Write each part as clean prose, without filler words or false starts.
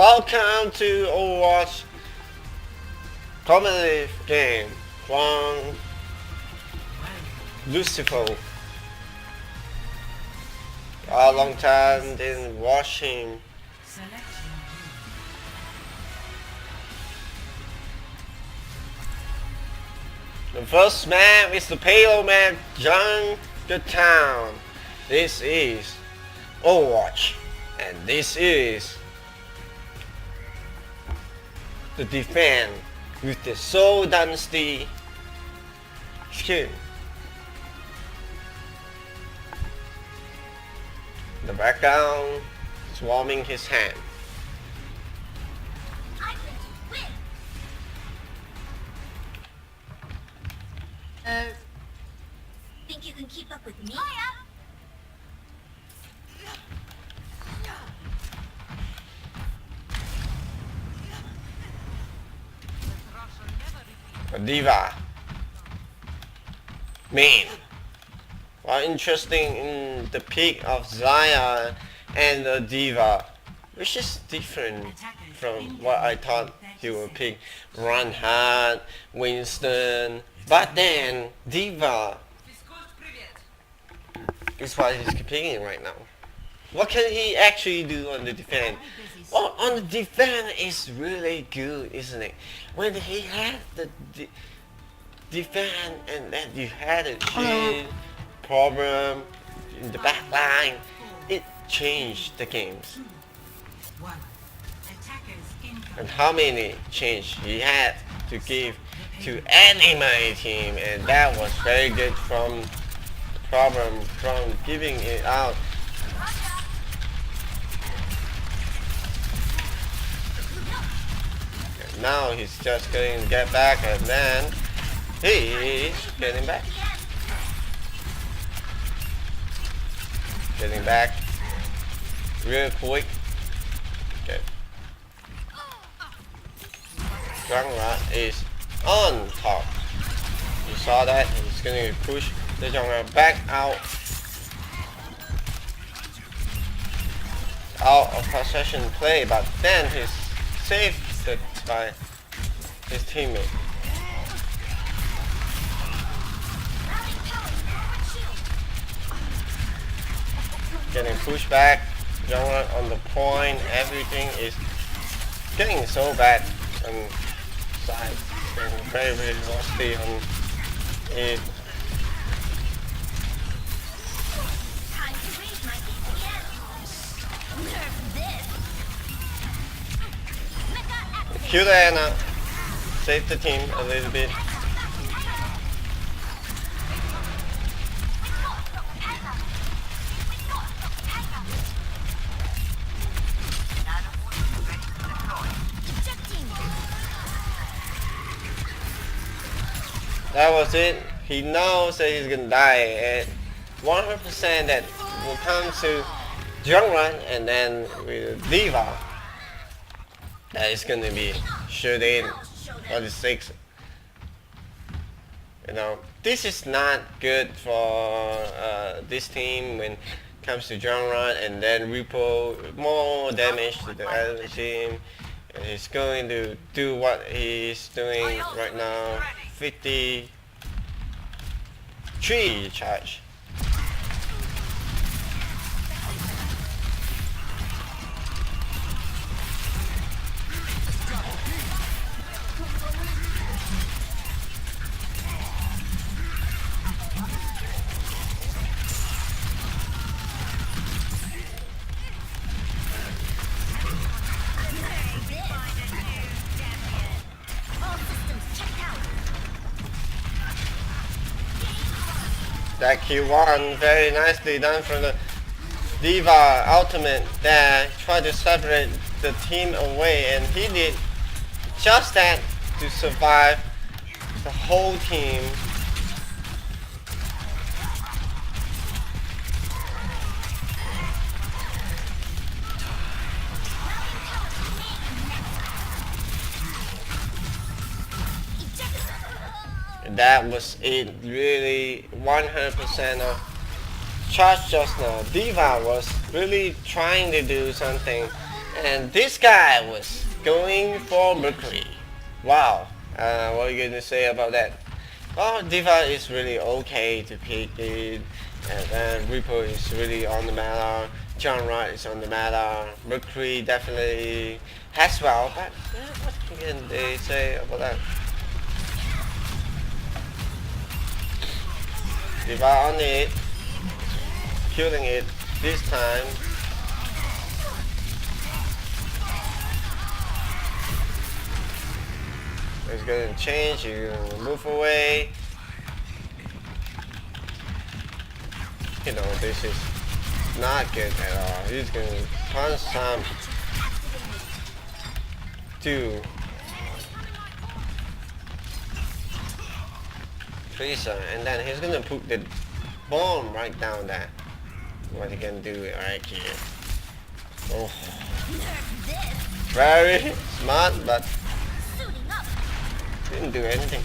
Welcome to Overwatch competitive game from Lucifer. A long time didn't watch him. The first map is the payload map, Junk the Town. This is Overwatch, and this is the defense with the Soul Dynasty skin. The background is warming his hand. Think you can keep up with me? A diva. Main. Well, interesting in the pick of Zaya and the diva, which is different from what I thought he would pick. Reinhardt, Winston, but then diva is what he's picking right now. What can he actually do on the defense? Well, on the defense is really good, isn't it? When he had the defense and then you had a shield problem in the back line, it changed the games. And how many change he had to give to enemy team, and that was very good from problem from giving it out. And now he's just going to get back, and then he's getting back. Getting back real quick. Okay. Jungler is on top. You saw that? He's going to push the Jungler back out of possession play, but then he's saved by his teammate. Getting pushed back, Jungler on the point, everything is getting so bad on side, getting very rusty on it. Kill the Anna, save the team a little bit. That was it. He knows that he's gonna die, and 100% that will come to Jungler, and then with Diva, that is gonna be shoot in 46. You know, this is not good for this team when it comes to Jungler, and then Repo more damage to the other team. And he's going to do what he's doing right now. 53 charge. That Q1 very nicely done from the Diva ultimate there, tried to separate the team away, and he did just that to survive the whole team. That was it, really 100% of charge just now. Diva was really trying to do something And this guy was going for Mercury. Wow. What are you gonna say about that? Well, Diva is really okay to pick it, and then Reaper is really on the meta. John Wright is on the meta. Mercury definitely has well, but what can they say about that? Diva on it, killing it this time. It's gonna change, you're gonna move away. You know, this is not good at all. He's gonna punch some two. Freezer, and then he's gonna put the bomb right down there. What he can do right here. Oh. Very smart, but didn't do anything.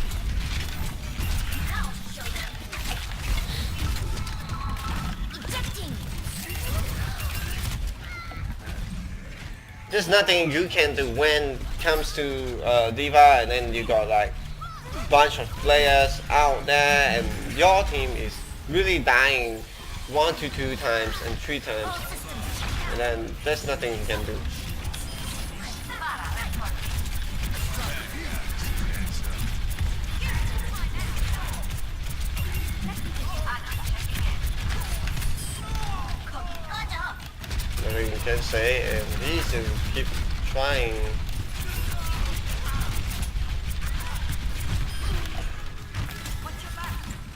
There's nothing you can do when it comes to Diva, and then you got like bunch of players out there, and your team is really dying 1 to 2 times and 3 times, and then there's nothing you can do. Nothing you can say, and he should keep trying.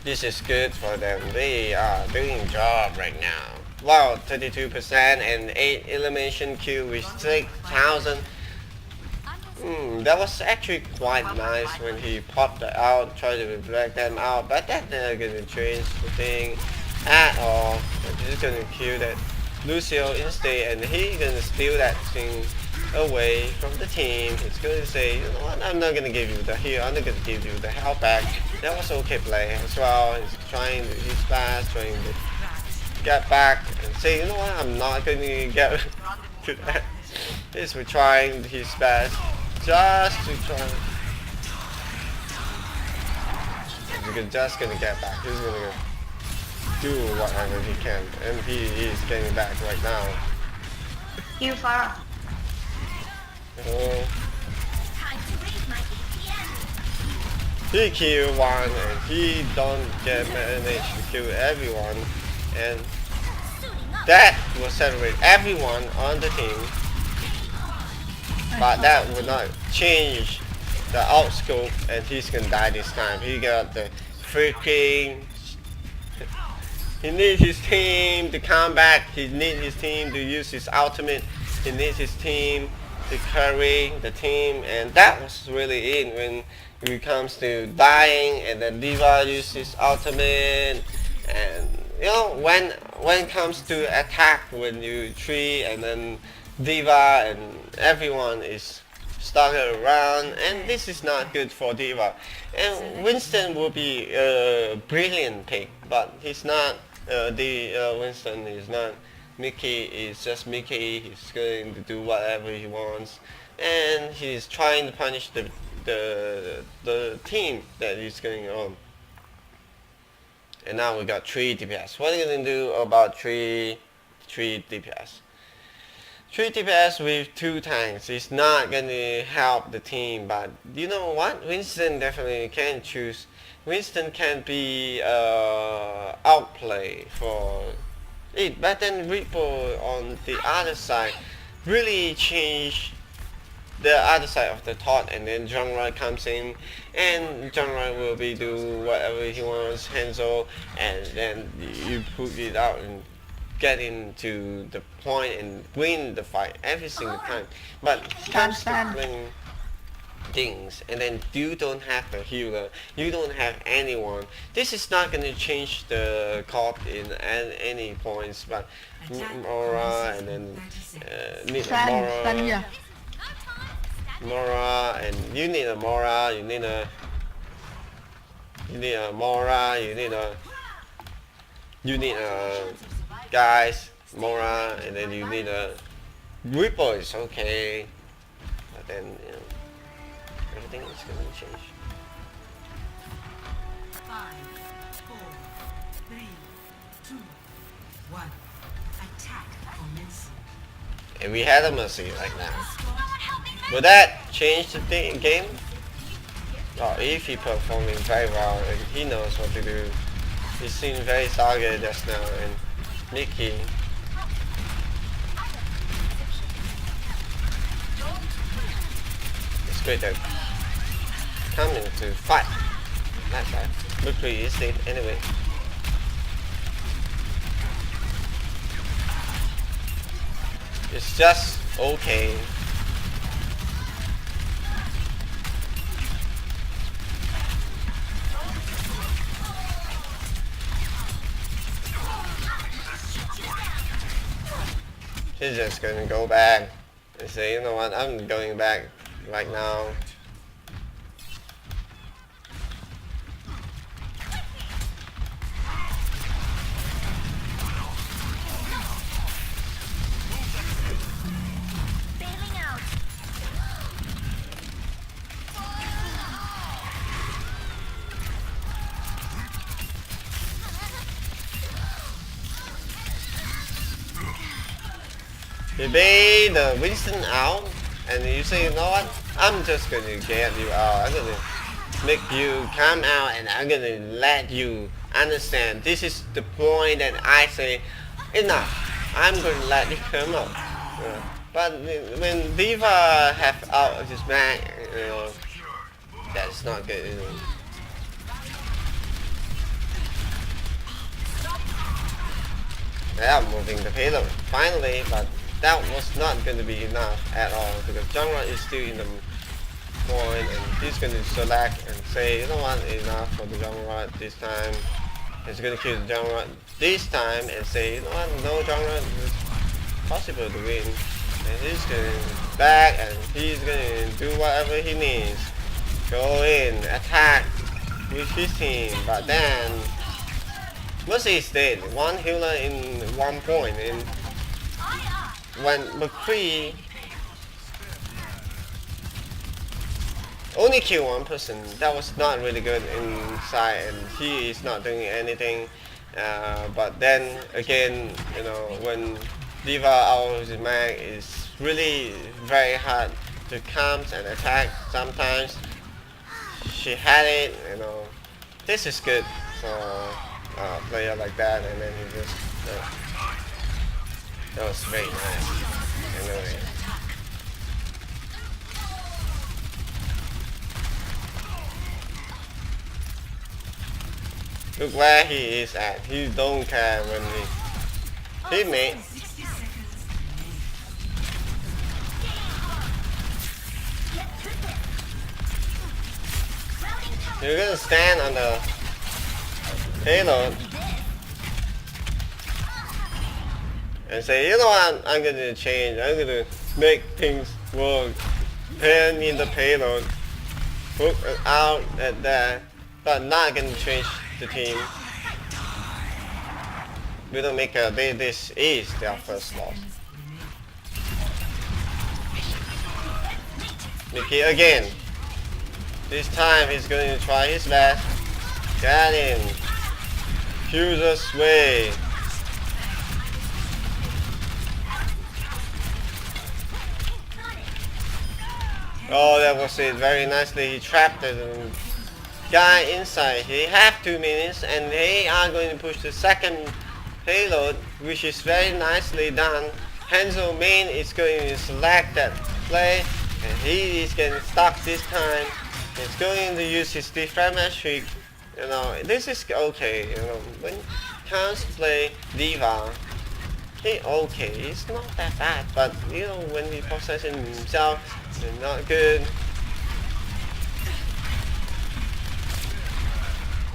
This is good for them. They are doing job right now. Wow, 32% and 8 elimination kill with 6,000. That was actually quite nice when he popped it out, tried to drag them out, but that's not gonna change the thing at all. He's gonna kill that Lucio instead, and he's gonna steal that thing away from the team. He's gonna say, you know what, I'm not gonna give you the heal, I'm not gonna give you the health back. That was okay play as well. He's trying to, he's fast, trying to get back and say, you know what, I'm not gonna get to that. He's trying his best just to try. He's just gonna get back. He's gonna do whatever he can, and he is getting back right now. You far. He killed one, and he don't get managed to kill everyone, and that will separate everyone on the team. But that will not change the outscope, and he's gonna die this time. He got the freaking. He needs his team to come back. He needs his team to use his ultimate. He needs his team to carry the team, and that was really it when it comes to dying, and then Diva uses his ultimate, and you know when it comes to attack, when you 3 and then Diva and everyone is stuck around, and this is not good for Diva. And Winston will be a brilliant pick, but he's not. Winston is not. Mickey is just Mickey. He's going to do whatever he wants, and he's trying to punish the team that is going on. And now we got 3 DPS. What are you gonna do about 3 DPS? 3 DPS with 2 tanks is not gonna help the team, but you know what? Winston definitely can choose. Winston can be outplay for it, but then Reaper on the other side really changed the other side of the thought, and then John Wright comes in, and John Wright will be do whatever he wants, Hanzo, and then you put it out and get into the point and win the fight every single time. But it comes to playing things, and then you don't have a healer, you don't have anyone. This is not going to change the cop in any points, but Mora, and then need a Mora, and you need a Mora, you need a Mora, you need a guys, Mora, and then you need a Ripple is okay, but then you know everything is gonna change. 5, 4, 3, 2, 1. Attack commencing. And we had a mercy like that. Would that change the game? Oh, if he performing very well and he knows what to do. He seemed very targeted just now, and Mickey. It's great that coming to fight. That's right. Mercury is dead anyway. It's just okay. He's just gonna go back and say, you know what, I'm going back right now. Bailing out. You bait the Winston out, and you say, you know what? I'm just gonna get you out. I'm gonna make you come out, and I'm gonna let you understand. This is the point that I say, enough. I'm gonna let you come out. But when Diva have out his back, you know, that's not good. You know. They are moving the payload finally, but that was not going to be enough at all because Jungrot is still in the point and he's going to select and say, you know what, enough for the Jungrot this time. He's going to kill the Jungrot this time and say, you know what, no Jungrot is possible to win. And he's going to back and he's going to do whatever he needs. Go in, attack with his team, but then Mercy is dead. One healer in 1 point, and when McCree only killed 1 person, that was not really good inside, and he is not doing anything. But then again, you know, when Diva out of his mag, is really very hard to come and attack. Sometimes she had it, you know. This is good for player like that, and then he just that was very nice. Anyway, look where he is at. He don't care when he teammate. 60 seconds. You're gonna stand on the payload and say, you know what, I'm gonna change, I'm gonna make things work. Turn in the payload, hook it out at that, but not gonna change the team. We don't make a this is their first loss. Mickey again. This time he's going to try his best. Got him. Fuser's way. Oh, that was it. Very nicely. He trapped the guy inside. He have 2 minutes, and they are going to push the second payload, which is very nicely done. Hanzo main is going to select that play, and he is getting stuck this time. He's going to use his defense trick. You know, this is okay. You know, when counts play Diva, he okay. It's not that bad, but you know, when he possesses himself, it's not good.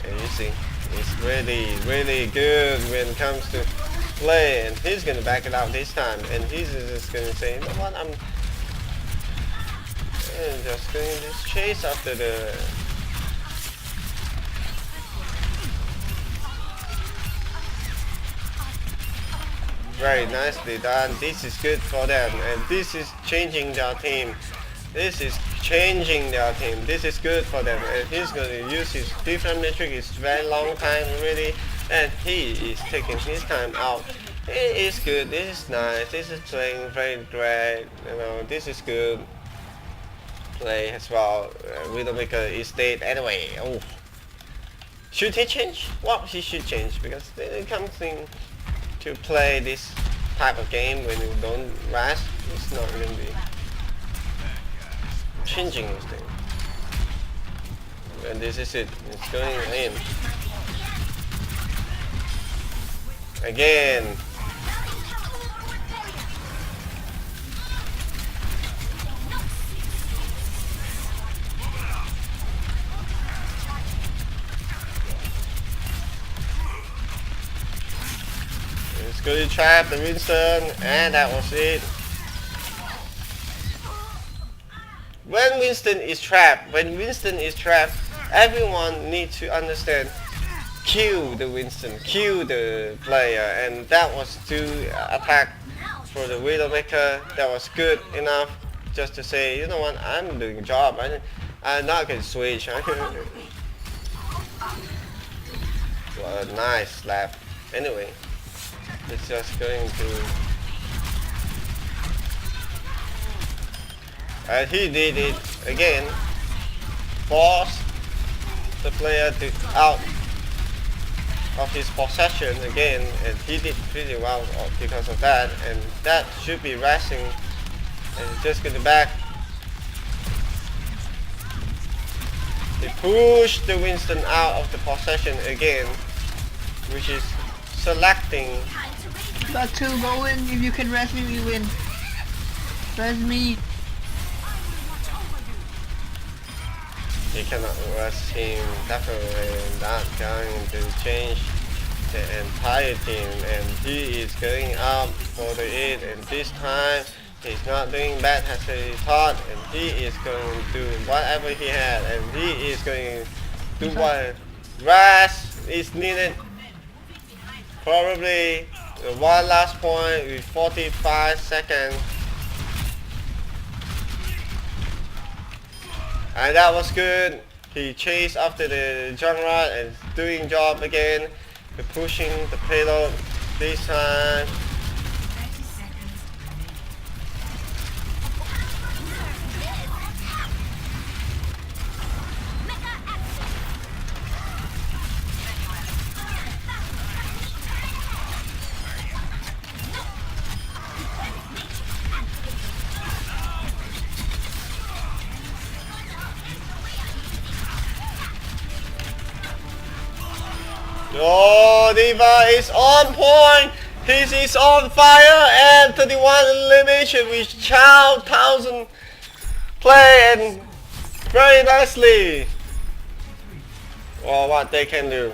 And you see, it's really good when it comes to play, and he's gonna back it out this time, and he's just gonna say, you know what, I'm just going to chase after the very nicely done. This is good for them, and this is changing their team. This is changing their team. This is good for them, and he's going to use his different metric. It's very long time already, and he is taking his time out. It is good. This is nice. This is playing very great. You know, this is good play as well. Widowmaker is dead anyway. Oh, should he change? Well, he should change because it comes in to play this type of game when you don't rush. It's not going to be changing this thing. And this is it. It's going in again. It's going to trap the Winston, and that was it. When Winston is trapped, everyone needs to understand, kill the Winston, kill the player, and that was to attack for the Widowmaker. That was good enough just to say, you know what, I'm doing a job. I'm not going to switch. Well, a nice slap. Anyway, it's just going to... And he did it again. Force the player to out of his possession again, and he did pretty well because of that. And that should be racing. And just get the back. They push the Winston out of the possession again, which is selecting. Got two, go in. If you can rest me, we win. Rest me. You cannot rush him. Definitely not going to change the entire team, and he is going up for the 8, and this time he's not doing bad as he thought, and he is going to do whatever he had, and he is going to do what rest is needed. Probably the one last point with 45 seconds. And that was good. He chased after the genre and doing job again. Pushing the payload this time. 30 seconds remaining. Oh, Diva is on point. He is on fire, and 31 elimination with Chow 1000 play and very nicely. Well, what they can do.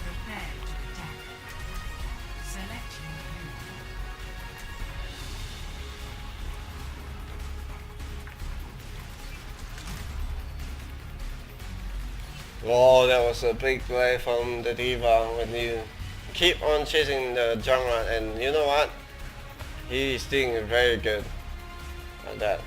Prepare to attack. Select your hero. Oh, that was a big play from the Diva when you keep on chasing the genre, and you know what? He is doing very good at that.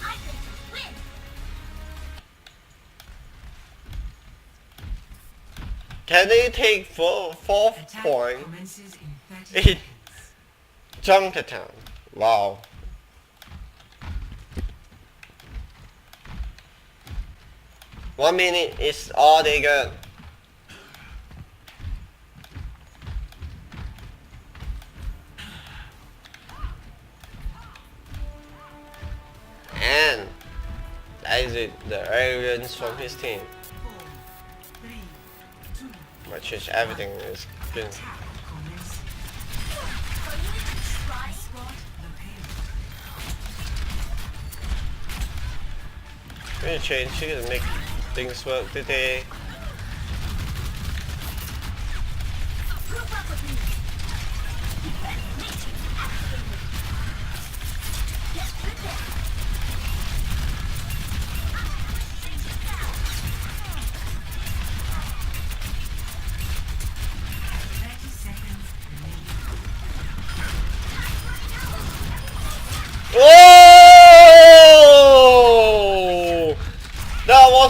I think to win. Can they take fourth Attack point commences in 30 in seconds. Junkertown? Wow. One minute is all they got. And that is it. The arrogance from his team. 4, 3, 2, Might change everything. It's good. attack commencing. Are you even try? Spot the payload. Really change. She can make things work today. Group up with me.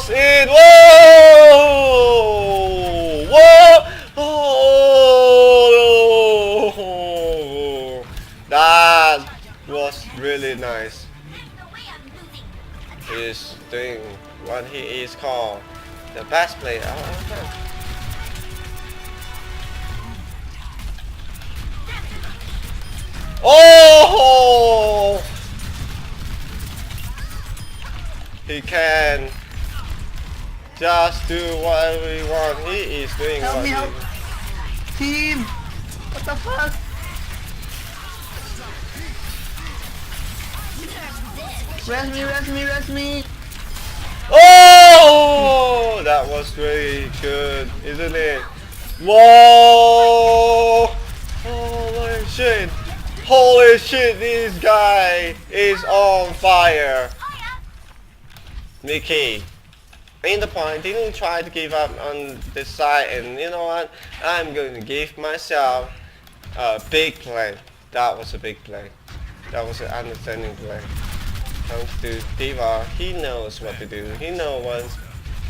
was it. Whoa! Whoa! Oh! That was really nice. There's no way I'm losing. He's doing what he is called the best player of all time. Oh! He can just do whatever he wants. He is doing Help what me, he help. Team! What the fuck? Res me! Oh! That was really good, isn't it? Whoa! Holy shit! Holy shit, this guy is on fire! Mickey, in the point, didn't try to give up on this side, and you know what? I'm going to give myself a big play. That was a big play. That was an understanding play. Comes to Diva, he knows what to do. He knows once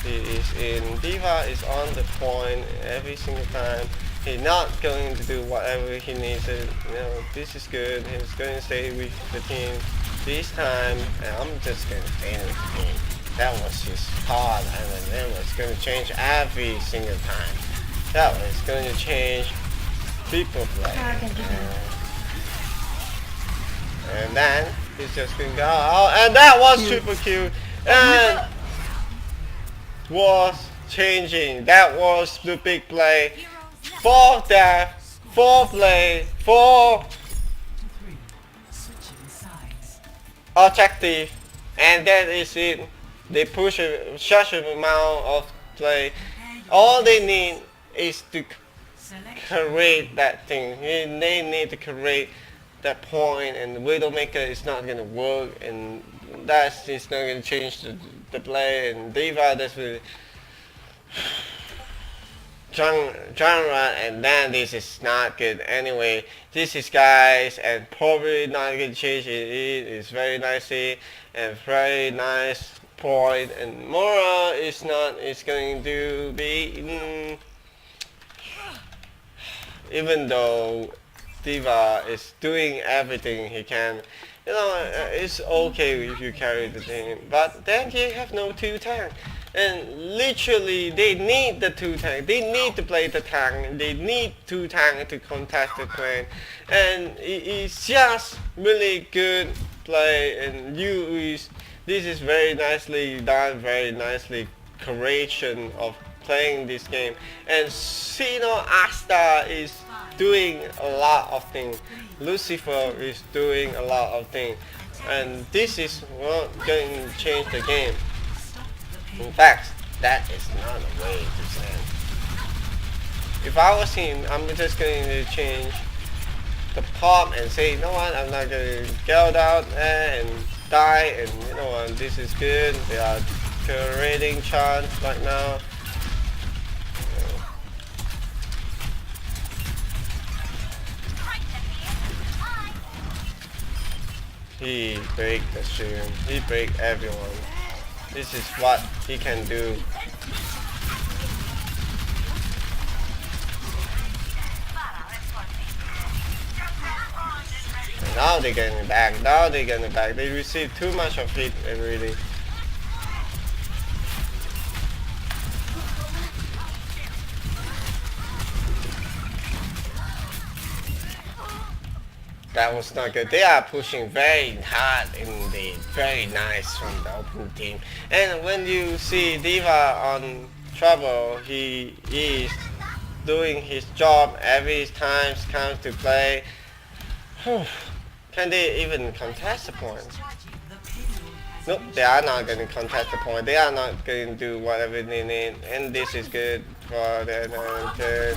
he is in. Diva is on the point every single time. He's not going to do whatever he needs to. You know, this is good. He's going to stay with the team this time, and I'm just going to stay with the team. That was his thought, and then it was going to change every single time. That was going to change people play. And then he's just going to go out, and that was super cute. And was changing. That was the big play. 4 death, 4 play, 4 Switching sides. objective, and that is it. They push such an amount of play. All they need is to Select create that thing. They need to create that point, and the Widowmaker is not gonna work, and that's it's not gonna change the play. And Diva, that's really genre, and then this is not good anyway. This is guys, and probably not gonna change it. It is very nicely and very nice point, and Mora is not. It's going to be even though Diva is doing everything he can. You know, it's okay if you carry the team, but then you have no 2 tank. And literally, they need the 2 tank. They need to play the tank. They need 2 tank to contest the clan. And it's just really good play. And this is very nicely done, very nicely creation of playing this game. And Sino Asta is doing a lot of things. Lucifer is doing a lot of things. And this is what going to change the game. In fact, that is not a way to stand. If I was him, I'm just going to change the pop and say, you know what, I'm not going to go down there and die, and you know what, this is good. They are creating chance right now. He break the shield. He break everyone. This is what he can do. And now they're getting back. Now they're getting back. They received too much of hit already. That was not good. They are pushing very hard in the very nice from the open team. And when you see Diva on trouble, he is doing his job every time it comes to play. Can they even contest the point? Nope, they are not going to contest the point. They are not going to do whatever they need. And this is good for the advantage.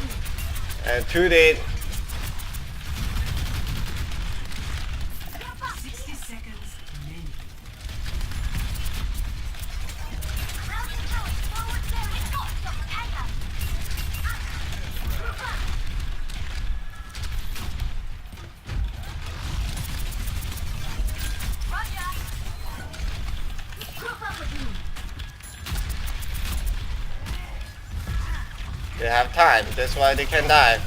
And 2 days. 60 seconds remaining. They have time. That's why they can dive.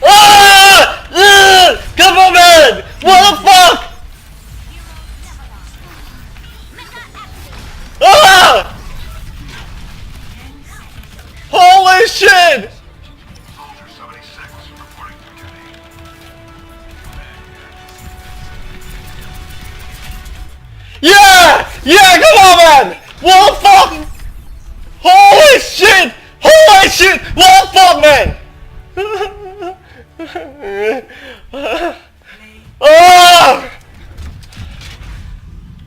Ah! Come on, man! What the fuck? Ah! Holy shit! Soldier 76 reporting for duty. Yeah! Yeah, come on, man! What the fuck? Holy shit! Holy shit! What the fuck, man? Oh!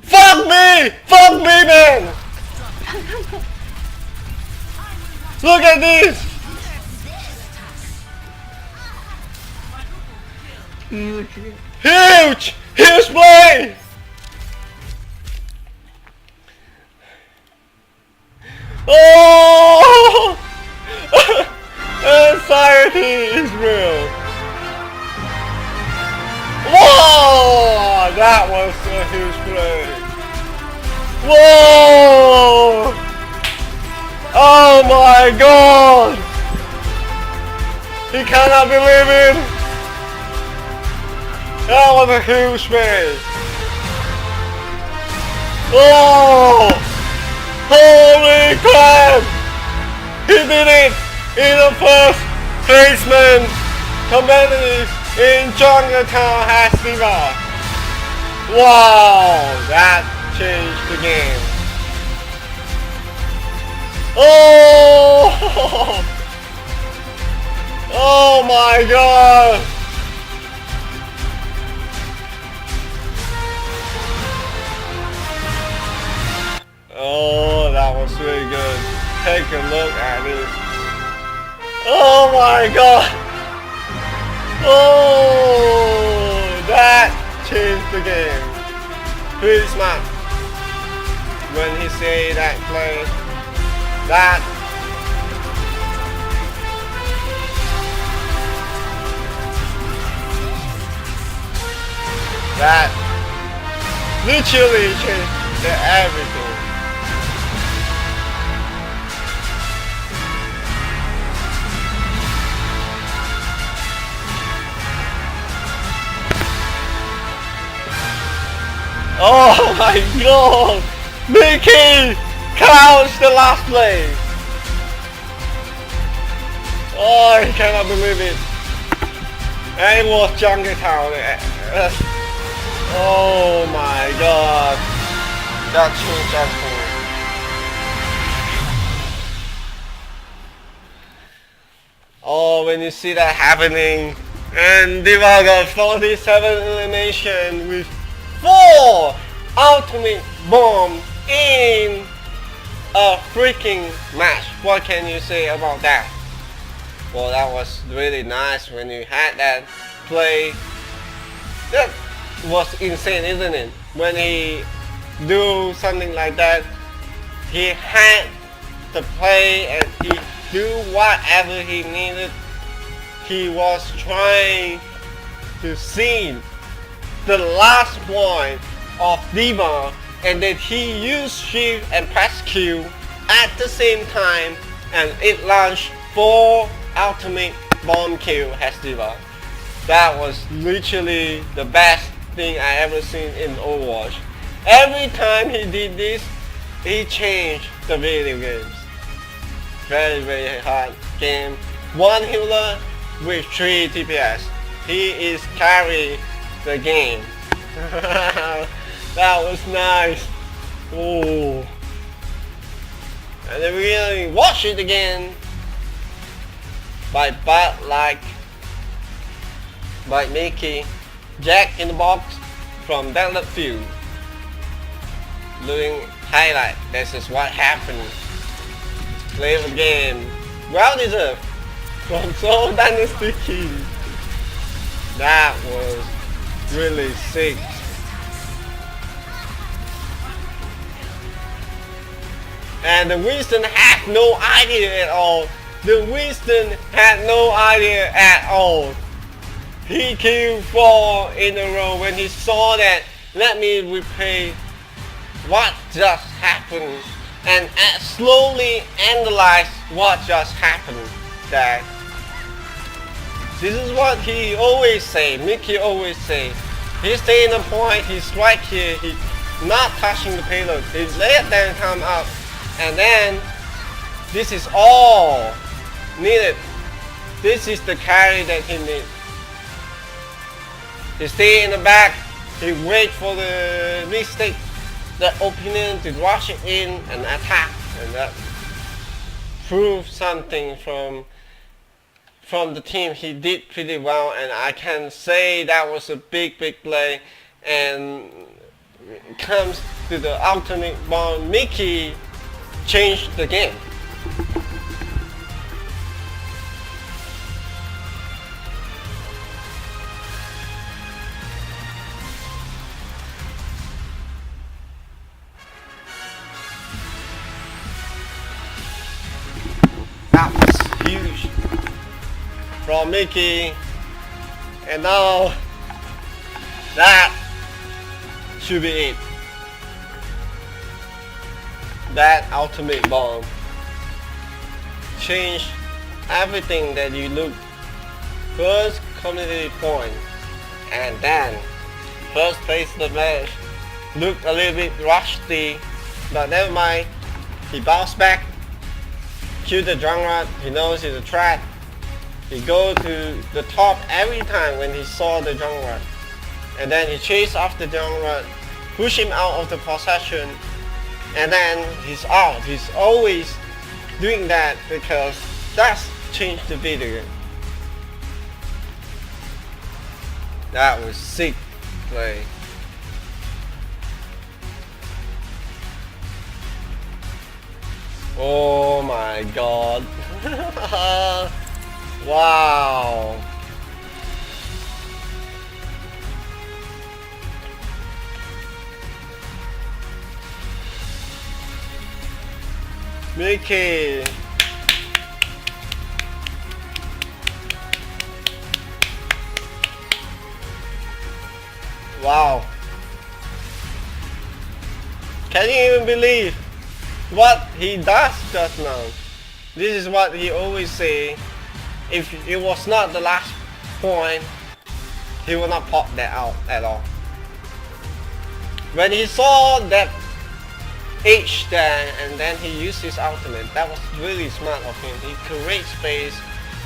Fuck me! Fuck me, man! Look at this! Huge. Huge! Huge play! Oh! Anxiety is real. Whoa! That was a huge play. Whoa! Oh my god! He cannot believe it! That was a huge play. Oh! Holy crap! He did it in the first placement competitive in Jungletown has Diva. Wow, that changed the game. Oh! Oh my god! Oh, that was really good. Take a look at it. Oh my god! Oh, that changed the game. Pretty smart. When he say that play, that literally changed everything. Oh my god! Mickey counts the last play! Oh, I cannot believe it. And it was Jungletown. Oh my god. That changed everything. Oh, when you see that happening, and Diva got 47 elimination with 4 ultimate bomb in a freaking match. What can you say about that? Well, that was really nice when you had that play. That was insane, isn't it? When he do something like that, he had to play and he do whatever he needed. He was trying to see the last point of Diva, and then he used shift and press Q at the same time, and it launched 4 ultimate bomb kill as Diva. That was literally the best thing I ever seen in Overwatch. Every time he did this, he changed the video games. Very, very hard game. 1 healer with 3 TPS. He is carry the game. That was nice. Oh, and then we really watch it again by Bad Like, by Mickey, Jack in the Box from Battlefield. Doing highlight. This is what happened. Play the game. Well deserved from Soul Dynasty King. That was really sick. And the Winston had no idea at all The Winston had no idea at all. He killed 4 in a row. When he saw that, let me replay what just happened and slowly analyze what just happened. That this is what he always say, Mickey always say. He stay in the point, he strike here, he not touching the payload, he let them come up, and then this is all needed. This is the carry that he needs. He stay in the back, he wait for the mistake, the opponent to rush it in and attack, and that proves something from the team. He did pretty well, and I can say that was a big play. And it comes to the alternate ball, Mickey changed the game. That was huge from Mickey, and now that should be it. That ultimate bomb changed everything that you look. First community point, and then first place the match looked a little bit rusty, but never mind. He bounced back, killed the Jungrat. He knows he's a threat. He go to the top every time when he saw the Jungrat, and then he chased after the Jungrat, push him out of the possession, and then he's out. He's always doing that because that's changed the video. That was sick play. Oh my god. Wow. Mickey. Wow. Can you even believe what he does just now? This is what he always say. If it was not the last point, he will not pop that out at all. When he saw that H there and then he used his ultimate, that was really smart of him. He creates space,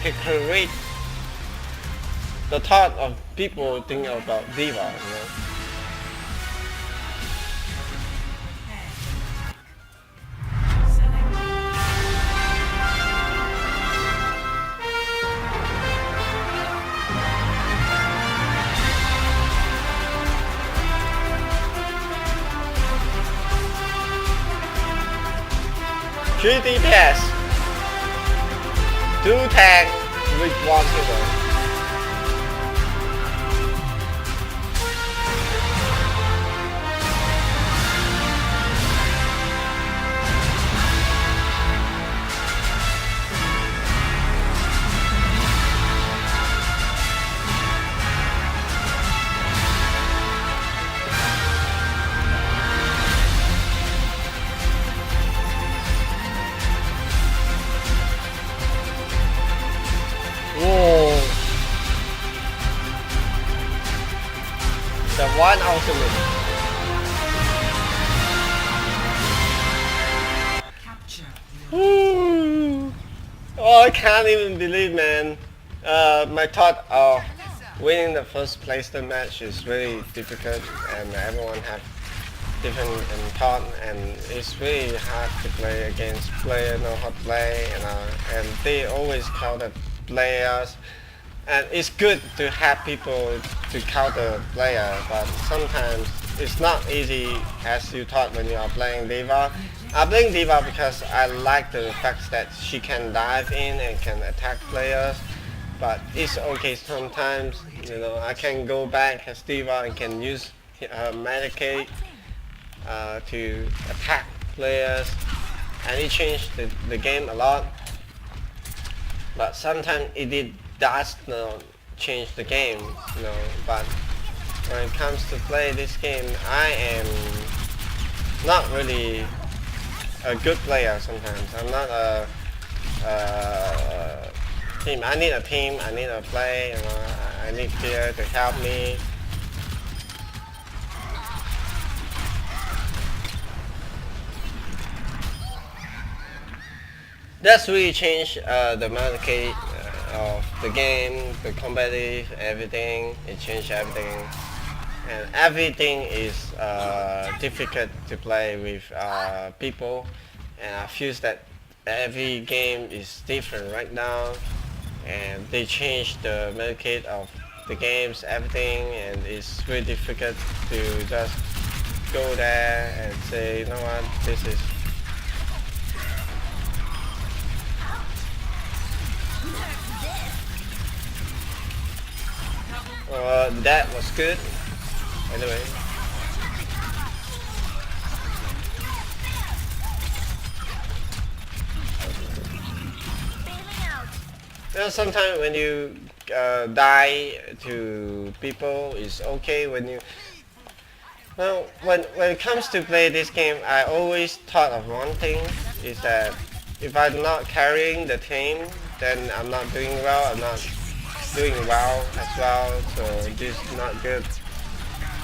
he creates the thought of people thinking about Diva, you know. GTX 2 tag with 1 hero. The one ultimate. Capture. Ooh. Oh, I can't even believe, man. My thought of winning the first place the match is really difficult, and everyone have different thought, and it's really hard to play against players know how to play, and they always counter players. And it's good to have people to counter player, but sometimes it's not easy as you thought when you are playing Diva. I'm playing Diva because I like the fact that she can dive in and can attack players, but it's okay sometimes, you know. I can go back as Diva and can use her Medicaid to attack players, and it changed the game a lot. but sometimes does not change the game, but when it comes to play this game, I am not really a good player sometimes. I'm not a team. I need a team, I need a play, I need player to help me. That's really changed the market of the game, the competitive, everything. It changed everything, and everything is difficult to play with people. And I feel that every game is different right now, and they changed the market of the games, everything, and it's really difficult to just go there and say, you know what, this is. That was good. Anyway. Sometimes when you die to people, it's okay when you. Well, when it comes to play this game, I always thought of one thing is that if I'm not carrying the team, then I'm not doing well. I'm not doing well as well, so this is not good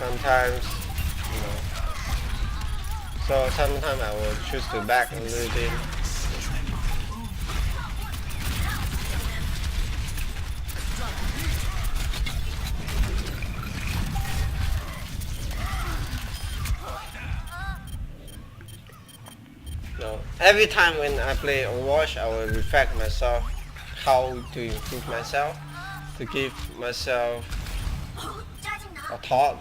sometimes, so sometimes I will choose to back a little bit. Every time when I play Overwatch, I will reflect myself how to improve myself, to give myself a thought.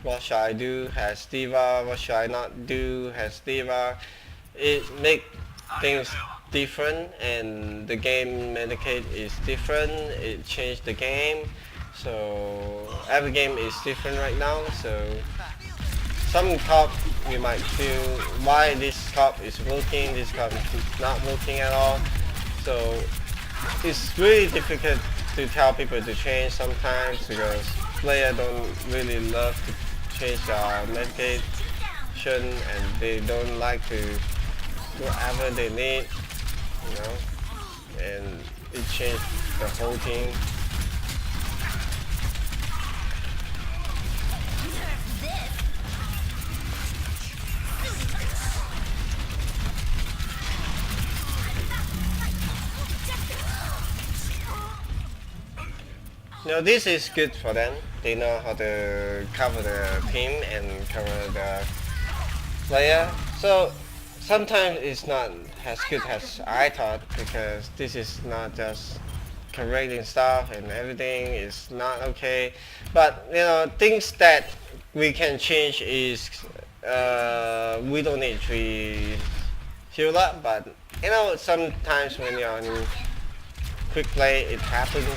What should I do as Diva? What should I not do as Diva? It make things different, and the game mechanic is different. It changed the game, so every game is different right now. So some cop you might feel why this cop is working, this cop is not working at all. So it's really difficult to tell people to change sometimes because players don't really love to change their medication, and they don't like to do whatever they need, and it changed the whole team. This is good for them. They know how to cover the team and cover the player. So sometimes it's not as good as I thought, because this is not just correcting stuff and everything is not okay. But things that we can change is we don't need to heal up, but sometimes when you're on quick play it happens.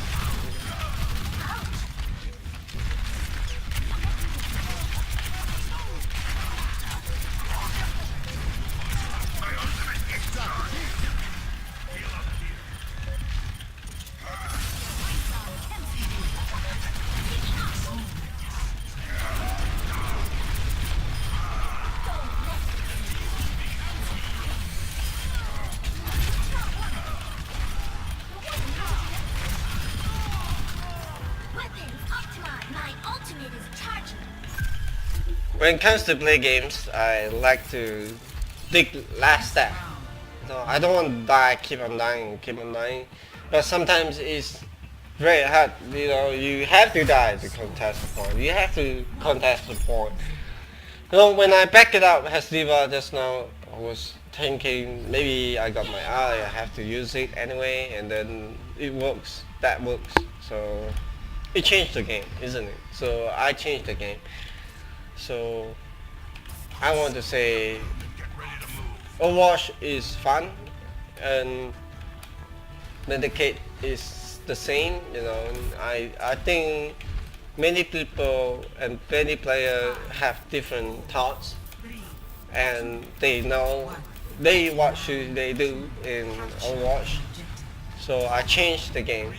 When it comes to play games, I like to dig last step. I don't want to die, keep on dying, keep on dying. But sometimes it's very hard. You have to die to contest the point. You have to contest the point. When I back it up as Diva just now, I was thinking maybe I got my eye, I have to use it anyway, and then it works. That works. So it changed the game, isn't it? So I changed the game. So I want to say Overwatch is fun, and Medicate is the same. I think many people and many players have different thoughts, and they know what should they do in Overwatch. So I changed the game.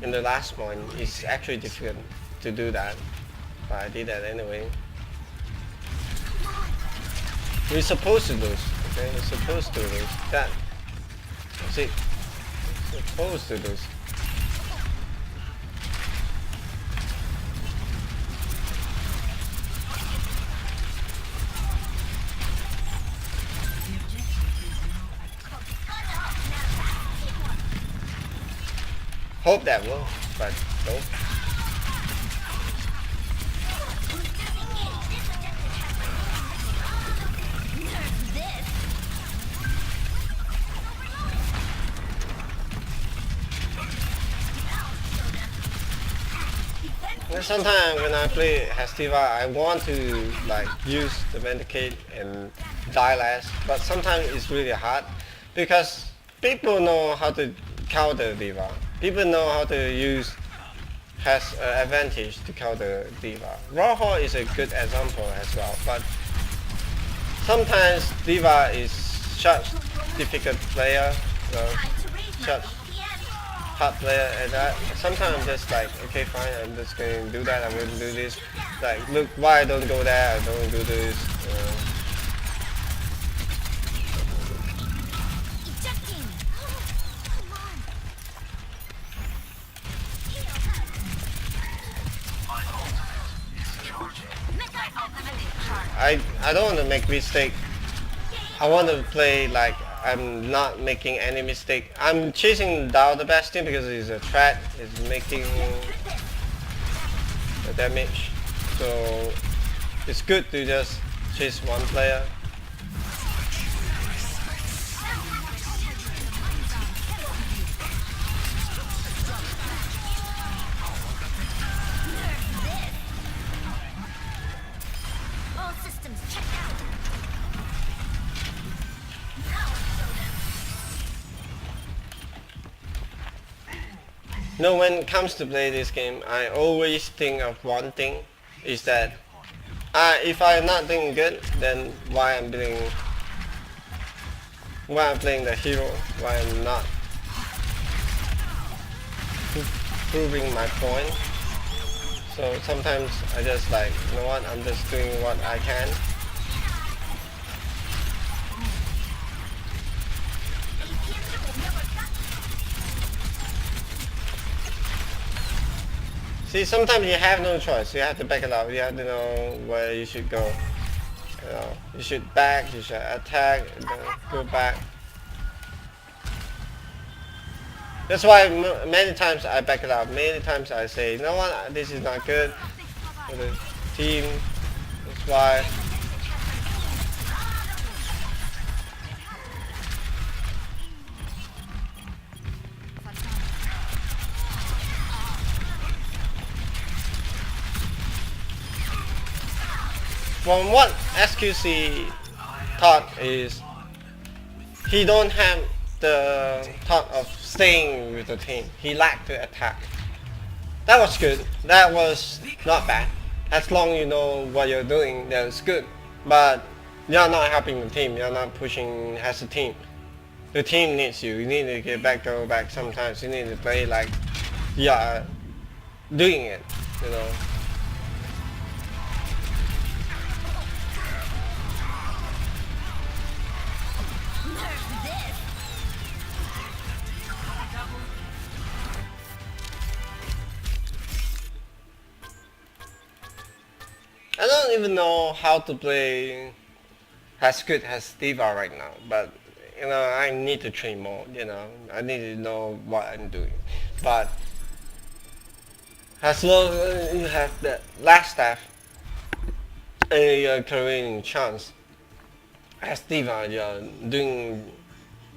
In the last one, it's actually difficult to do that, but I did that anyway. We're supposed to lose, okay? We're supposed to lose. That's it. We're supposed to lose. Hope that will, but nope. Sometimes when I play Hastiva, I want to like use the Vendicate and die less, but sometimes it's really hard because people know how to counter Diva. People know how to use has advantage to counter Diva. Rojo is a good example as well, but sometimes Diva is such difficult player, such hard player, and that sometimes I'm just like, okay, fine, I'm just going to do that, I'm going to do this. Like, look, why I don't go there, I don't do this. I don't want to make mistake. I want to play like I'm not making any mistake. I'm chasing down the Bastion because it's a threat. It's making the damage. So it's good to just chase one player. All systems checked out. No, when it comes to play this game, I always think of one thing, is that if I'm not doing good, then why I'm playing the hero, why I'm not proving my point. So sometimes I just like, you know what, I'm just doing what I can. See, sometimes you have no choice. You have to back it up. You have to know where you should go. You know, you should back, you should attack, and then go back. That's why many times I back it up. Many times I say, you know what, this is not good for the team. That's why. From what SQC thought is, he don't have the thought of staying with the team. He lacked the attack. That was good. That was not bad. As long you know what you're doing, that's good. But you're not helping the team. You're not pushing as a team. The team needs you. You need to get back, go back sometimes. You need to play like you are doing it, you know. I don't even know how to play as good as Diva right now, but you know, I need to train more, you know, I need to know what I'm doing. But as long as you have the last staff and you're carrying chance, as Diva you're doing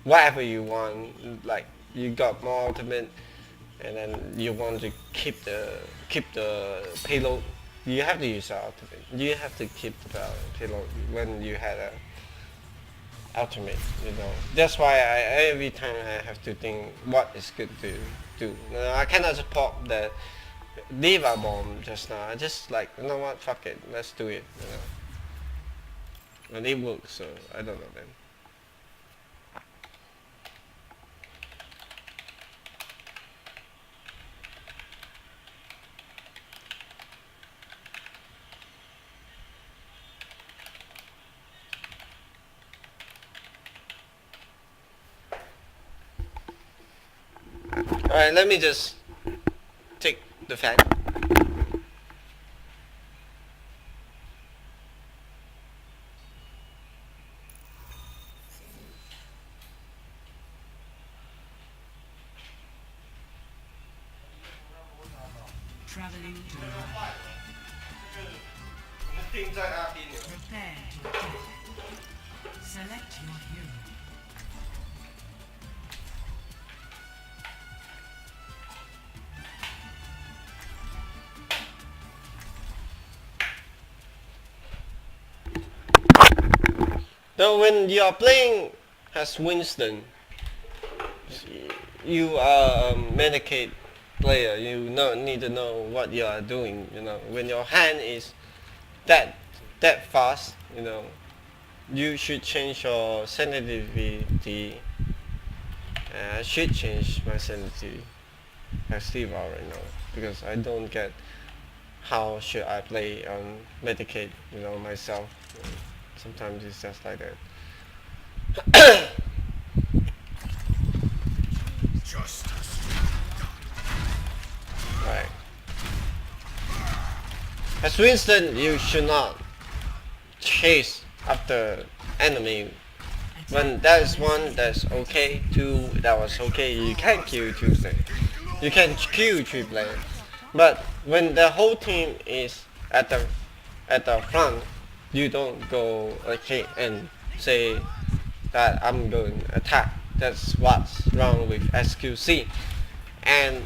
whatever you want, like you got more ultimate and then you want to keep the payload. You have to use the ultimate. You have to keep the payload when you had a ultimate, you know. That's why every time I have to think what is good to do. You know, I cannot support the Diva bomb just now. I just like, you know what, fuck it, let's do it, you know. And it works, so I don't know then. Alright, let me just take the fan. Traveling to the right. Prepare to attack. Select your hero. So when you are playing as Winston, you are a Medicaid player. You need to know what you are doing. You know, when your hand is that fast, you know, you should change your sensitivity. I should change my sensitivity as Steve right now because I don't get how should I play Medicaid, you know, myself. Sometimes it's just like that. Right. As Winston, you should not chase after enemy. When that is one, that's okay. Two, that was okay. You can kill two players. You can kill three players. But when the whole team is at the front, you don't go okay and say that I'm going to attack. That's what's wrong with SQC. And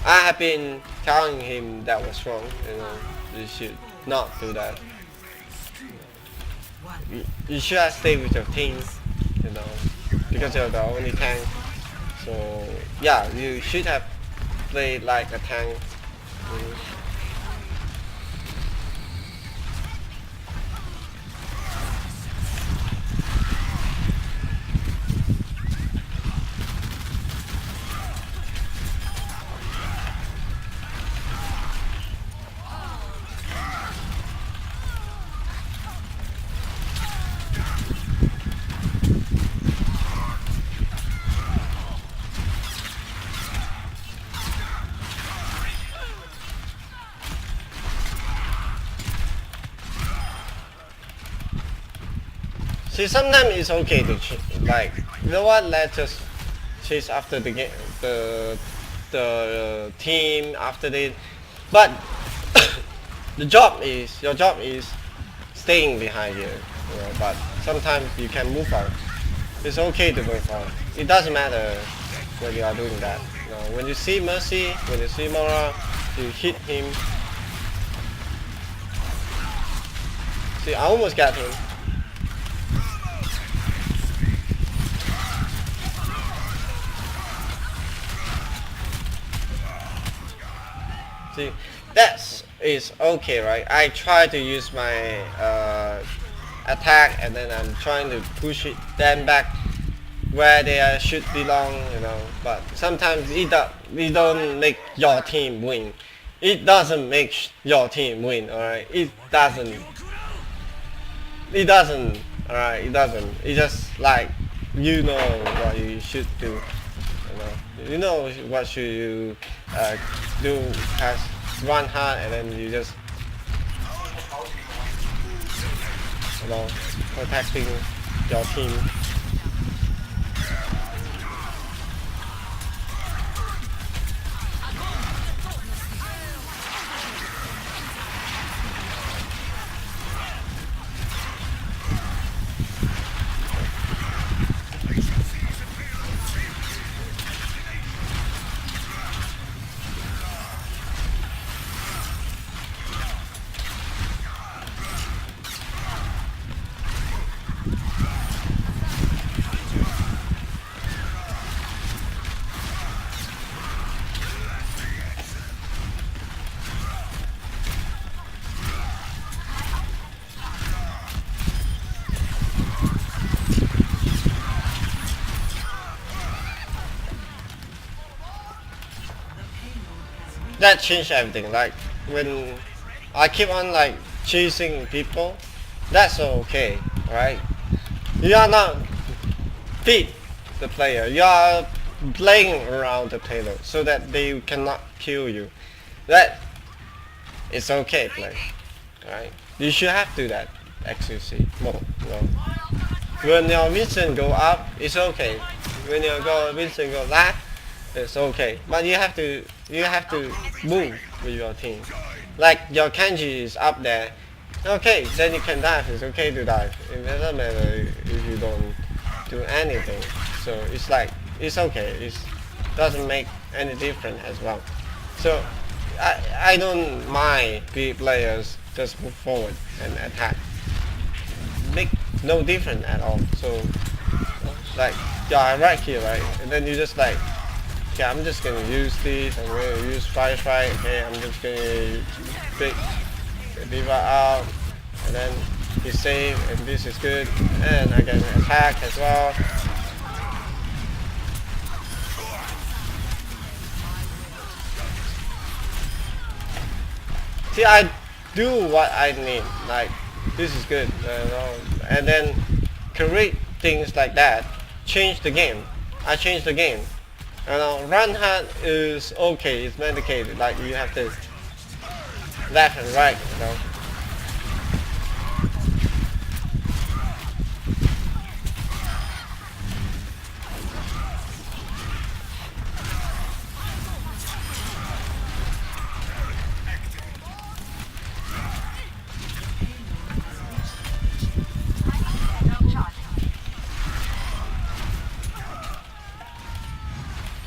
I have been telling him that was wrong. You know, you should not do that. You should have stayed with your team. You know, because you're the only tank. So yeah, you should have played like a tank. See, sometimes it's okay to like, you know what? Let's just chase after the game, the team after it. But your job is staying behind here. You know, but sometimes you can move out. It's okay to move out. It doesn't matter when you are doing that. You know, when you see Mercy, when you see Mora, you hit him. See, I almost got him. See, that is okay, right? I try to use my attack and then I'm trying to push them back where they should belong, you know. But sometimes it don't make your team win. It doesn't make your team win, alright? It doesn't. Alright? It doesn't. It's just like, you know what you should do. You know what should you do, has run hard and then you just, you know, protecting your team. That changed everything. Like when I keep on like chasing people, that's okay, right? You are not beat the player. You are playing around the payload so that they cannot kill you. That is okay play, right? You should have to do that XQC more, you know. When your vision go up, it's okay. When your vision go left, it's okay. But you have to move with your team. Like your Kenji is up there, okay, then you can dive. It's okay to dive. It doesn't matter if you don't do anything. So it's like it's okay. It doesn't make any difference as well. So I don't mind the players just move forward and attack. Make no difference at all. So like yeah, right here, right, and then you just like, okay, I'm just gonna use this. I'm gonna use fire strike. Okay, I'm just gonna pick the diva out, and then he's safe, and this is good, and I can attack as well. See, I do what I need. Like this is good, you know? And then create things like that. Change the game. I changed the game. You know, run hard is okay. It's medicated. Like you have to left and right. You know.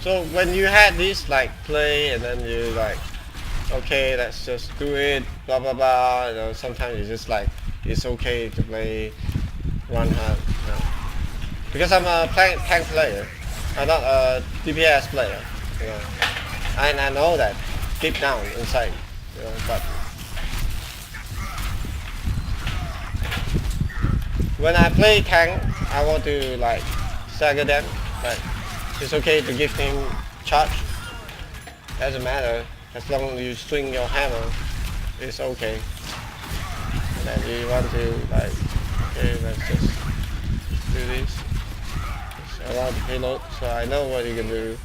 So when you had this like play and then you like, okay, let's just do it, blah blah blah. You know, sometimes it's just like it's okay to play run hard. You know. Because I'm a tank player, I'm not a DPS player. You know, and I know that deep down inside. You know, but when I play tank, I want to like stagger them, but it's okay to give him charge. Doesn't matter as long as you swing your hammer. It's okay. And then you want to like, okay, let's just do this. It's around the payload, so I know what you can do.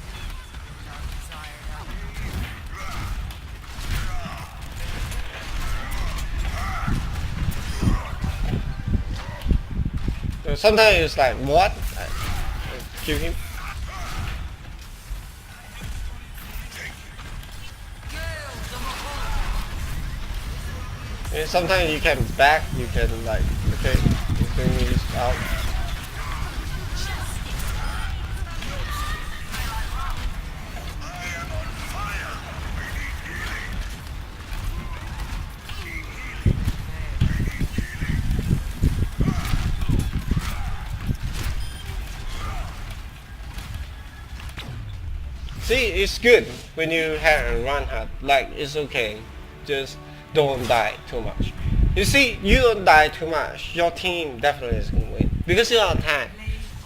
So sometimes it's like, what? Kill him. And sometimes you can back, you can like, okay, bring this out. See, it's good when you have a run hard, like it's okay, just don't die too much. You see, you don't die too much, your team definitely is going to win. Because you're a tank,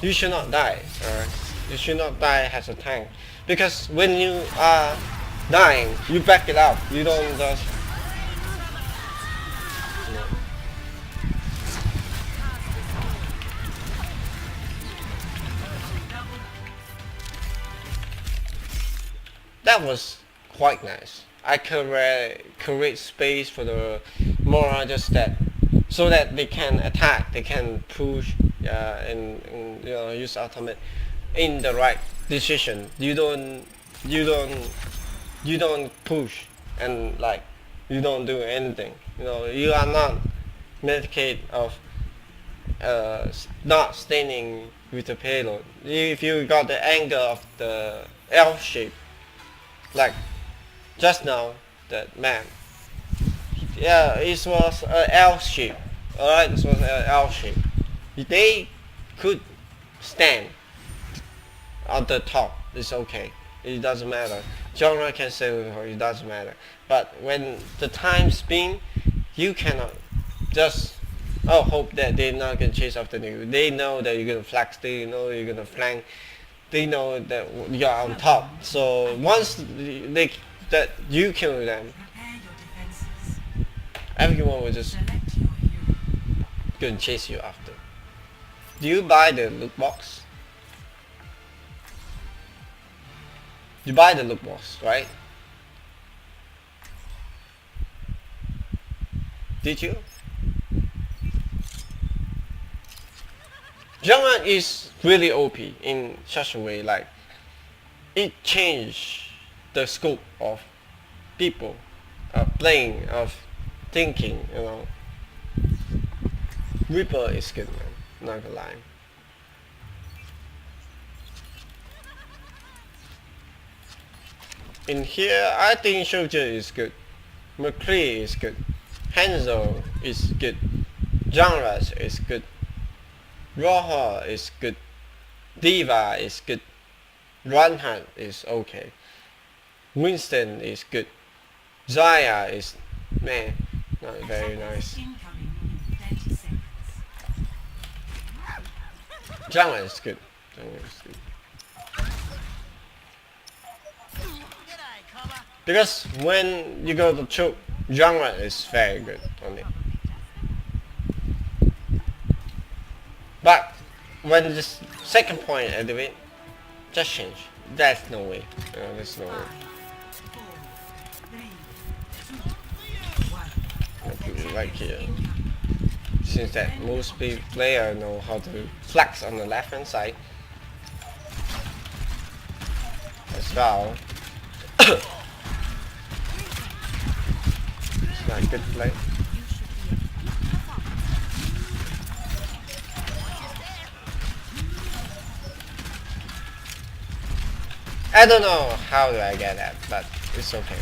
you should not die. You should not die as a tank. Because when you are dying, you back it up. You don't just... No. That was quite nice. I create space for the Mora just that, so that they can attack, they can push, and you know, use ultimate in the right decision. You don't push and like you don't do anything. You know, you are not medicate of not staining with the payload. If you got the angle of the L shape, like just now, that man. Yeah, it was an L shape. Alright, this was an L shape. They could stand on the top. It's okay. It doesn't matter. Genre can say it doesn't matter. But when the time spin, you cannot just hope that they're not gonna chase after you. They know that you're gonna flex. They know you're gonna flank. They know that you're on top. So once that you kill them, everyone will just go and chase you after. Do you buy the loot box? You buy the loot box, right? Did you? Genre is really OP in such a way, like it changed the scope of people, of playing, of thinking, you know. Reaper is good, man, not gonna lie. In here, I think Soldier is good. McCree is good. Hanzo is good. Genres is good. Roja is good. Diva is good. Reinhardt is okay. Winston is good. Zaya is, man, not very nice. Incoming in 30 seconds. Genre is good. Genre is good. Because when you go to choke, genre is very good on it. But when the second point I do it, just change. There's no way. There's no way. 4, 3, 2, 1. I'll put it right here. Since that most players know how to flex on the left hand side. As well. It's not a good play. I don't know how do I get that, but it's okay.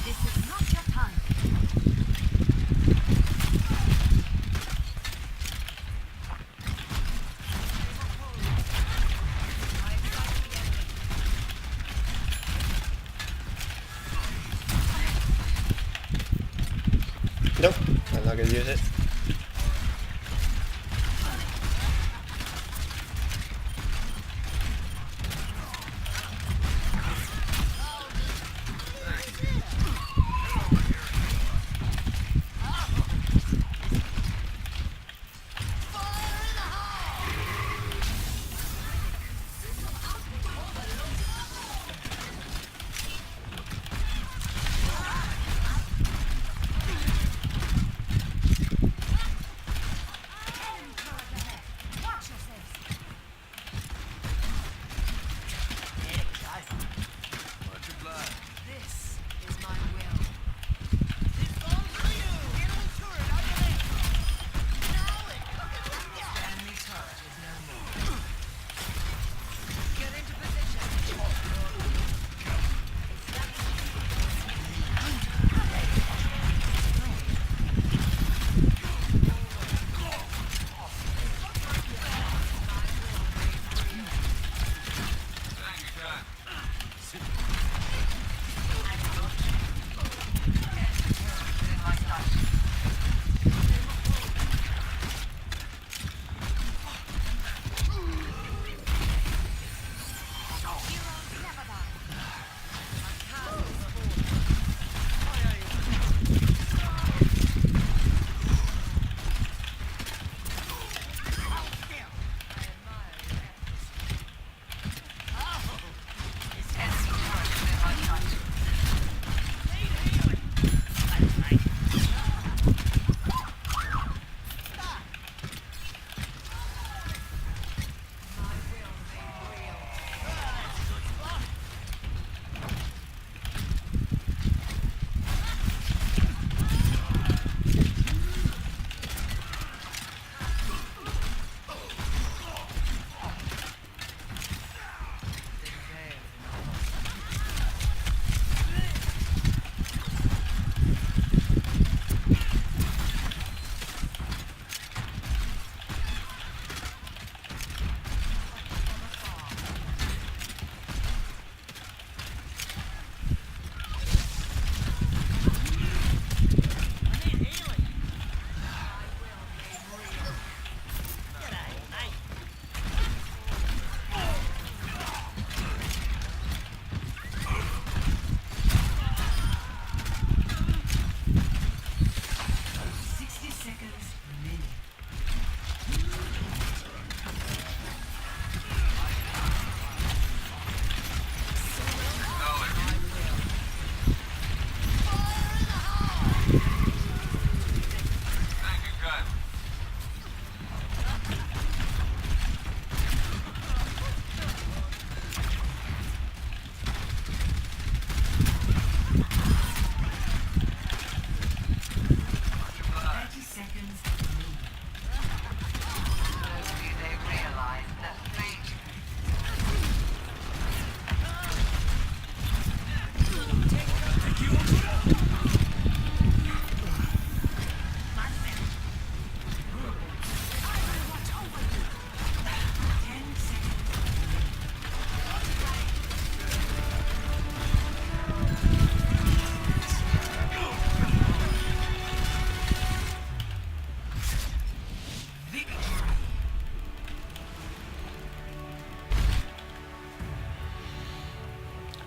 This is not your time. Nope, I'm not gonna use it.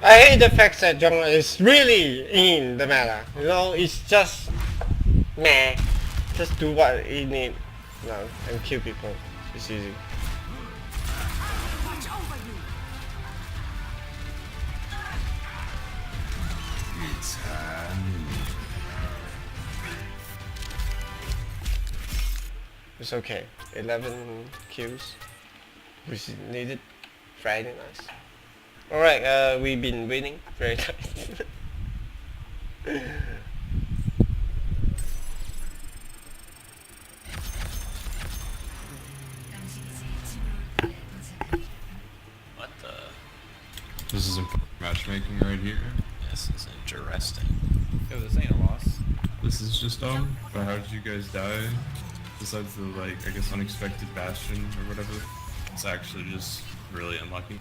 I hate the fact that jungle is really in the meta. You know, it's just meh. Just do what it need. No, and kill people. It's easy. Watch over you. It's okay. 11 kills, which is needed. Very nice. Alright, we've been winning. Very nice. What the? This is important matchmaking right here. This is interesting. Yo, this ain't a loss. This is just dumb. But how did you guys die? Besides the, like, I guess unexpected bastion or whatever. It's actually just really unlucky.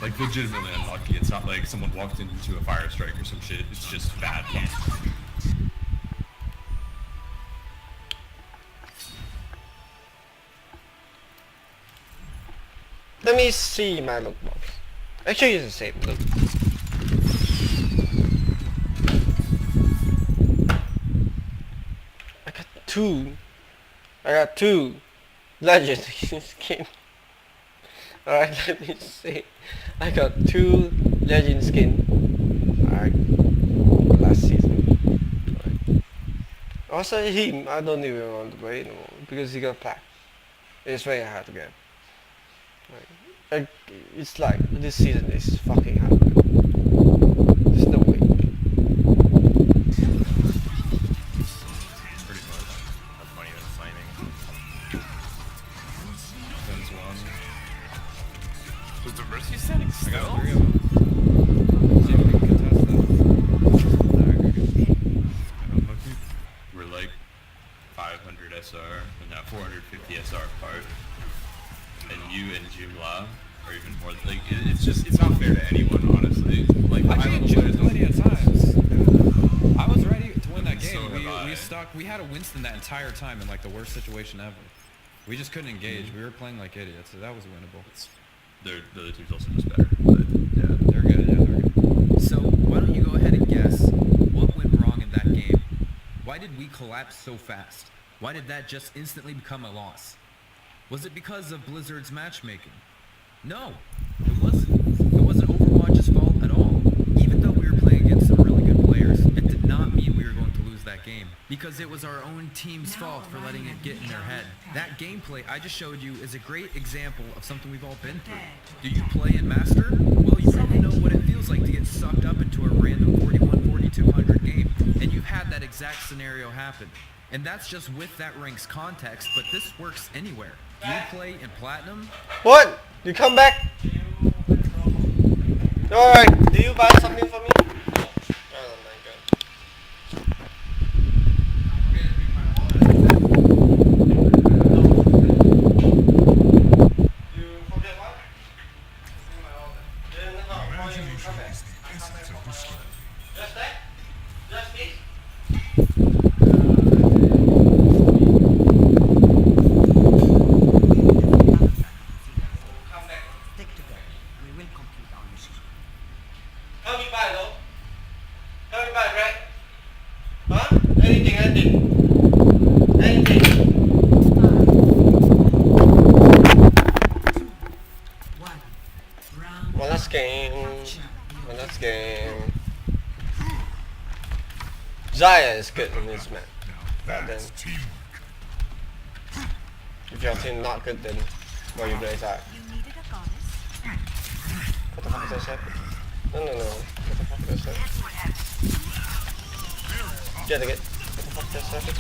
Like, legitimately unlucky. It's not like someone walked into a fire strike or some shit. It's just bad luck. Let me see my loot box. Actually, it's the same loot. I got two legend skin. Alright, let me see. I got 2 legend skin. Alright. Last season. Alright. Also him, I don't even want to play anymore because he got packed. It's very hard to get. Like, it's like this season is fucking hard. There's no way. Pretty much. Have money than fighting. Depends one. Was the Mercy standing I still? got 3 of them. See if we can contest that. Unlucky. We're like 500 SR and now 450 SR apart. And you and Jumla are even more like it's just it's not fair to anyone, honestly. Like I high beat level Jim players plenty of times. I was ready to win that So game. have I. We had a Winston that entire time in like the worst situation ever. We just couldn't engage. We were playing like idiots, so that was winnable. the other team's also just better. But yeah. They're good, yeah, they're good. So why don't you go ahead and guess what went wrong in that game? Why did we collapse so fast? Why did that just instantly become a loss? Was it because of Blizzard's matchmaking? No, it wasn't. It wasn't Overwatch's fault at all. Even though we were playing against some really good players, it did not mean we were going to lose that game. Because it was our own team's fault for letting it get in their head. That gameplay I just showed you is a great example of something we've all been through. Do you play in Master? Well, you probably know what it feels like to get sucked up into a random 41-4200 game. And you've had that exact scenario happen. And that's just with that rank's context, but this works anywhere. Do you play in Platinum? What? You come back? Alright, do you buy something for me? Oh my god. You forget what? Then how you come back? Just that? Just this? Come back. Stick together. We will complete our mission. How you buy though? How you buy, right? Huh? Anything. One. Round Well, that's game. Well, that's game. Zaya is good in this map. But then, if your team not good, then what you play Zaya? You needed a goddess. What the fuck is that shit? No. What the fuck is that shit? Get it. What the fuck is that shit?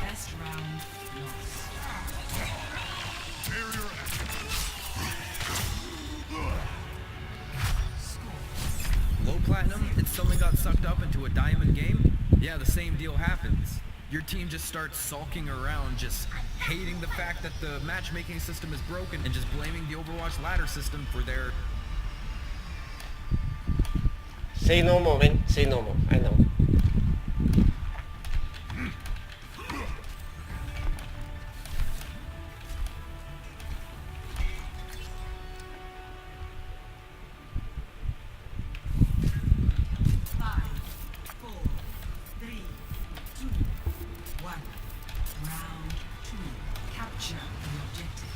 Best round lost. Low platinum, it suddenly got sucked up into a diamond game? Yeah, the same deal happens. Your team just starts sulking around, just hating the fact that the matchmaking system is broken and just blaming the Overwatch ladder system for their... Say no more, man. Say no more. I know. Five, four, three, two, one. Round two. Capture the objective.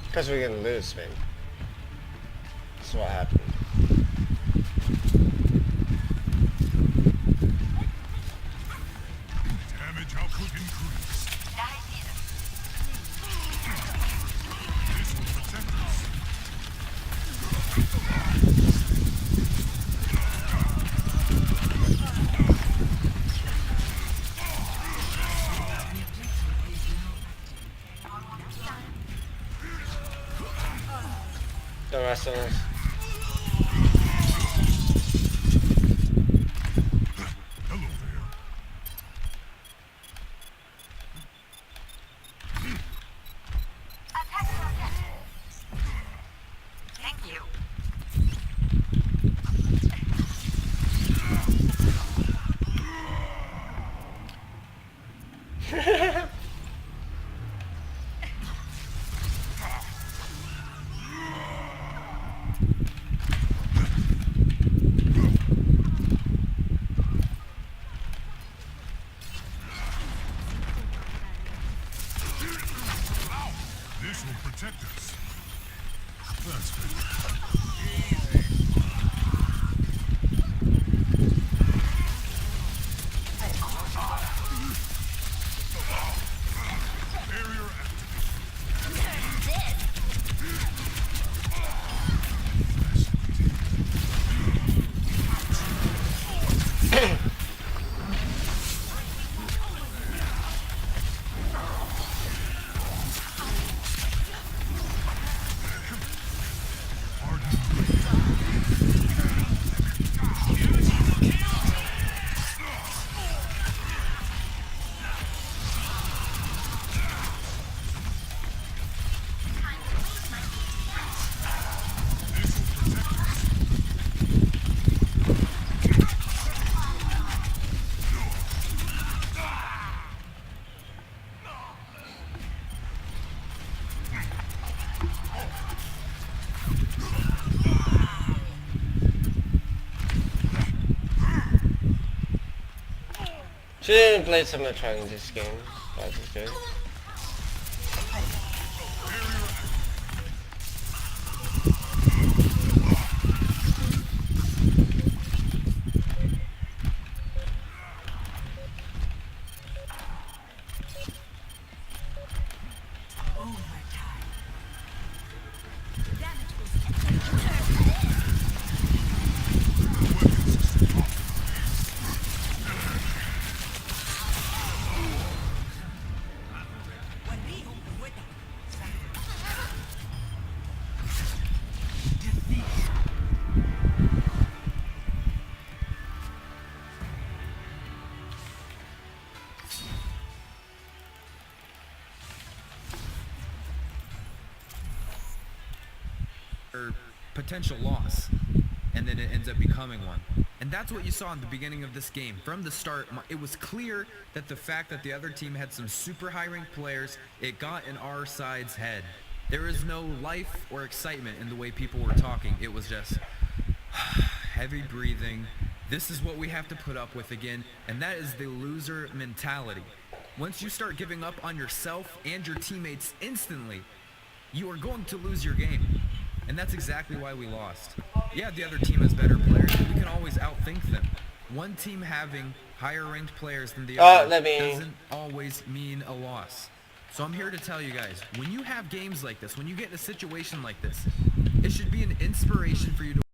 Because we're gonna lose, man. That's what happened. Damage output increased. This will protect us. The rest of us. Hello there. Thank you. This will protect us. That's good. Barrier activated. She didn't play so much in this game. That is good. potential loss, and then it ends up becoming one. And that's what you saw in the beginning of this game. From the start, it was clear that the fact that the other team had some super high-ranked players, it got in our side's head. There was no life or excitement in the way people were talking. It was just heavy breathing. This is what we have to put up with again, and that is the loser mentality. Once you start giving up on yourself and your teammates instantly, you are going to lose your game. And that's exactly why we lost. Yeah, the other team has better players, but we can always outthink them. One team having higher ranked players than the other doesn't always mean a loss. So I'm here to tell you guys, when you have games like this, when you get in a situation like this, it should be an inspiration for you to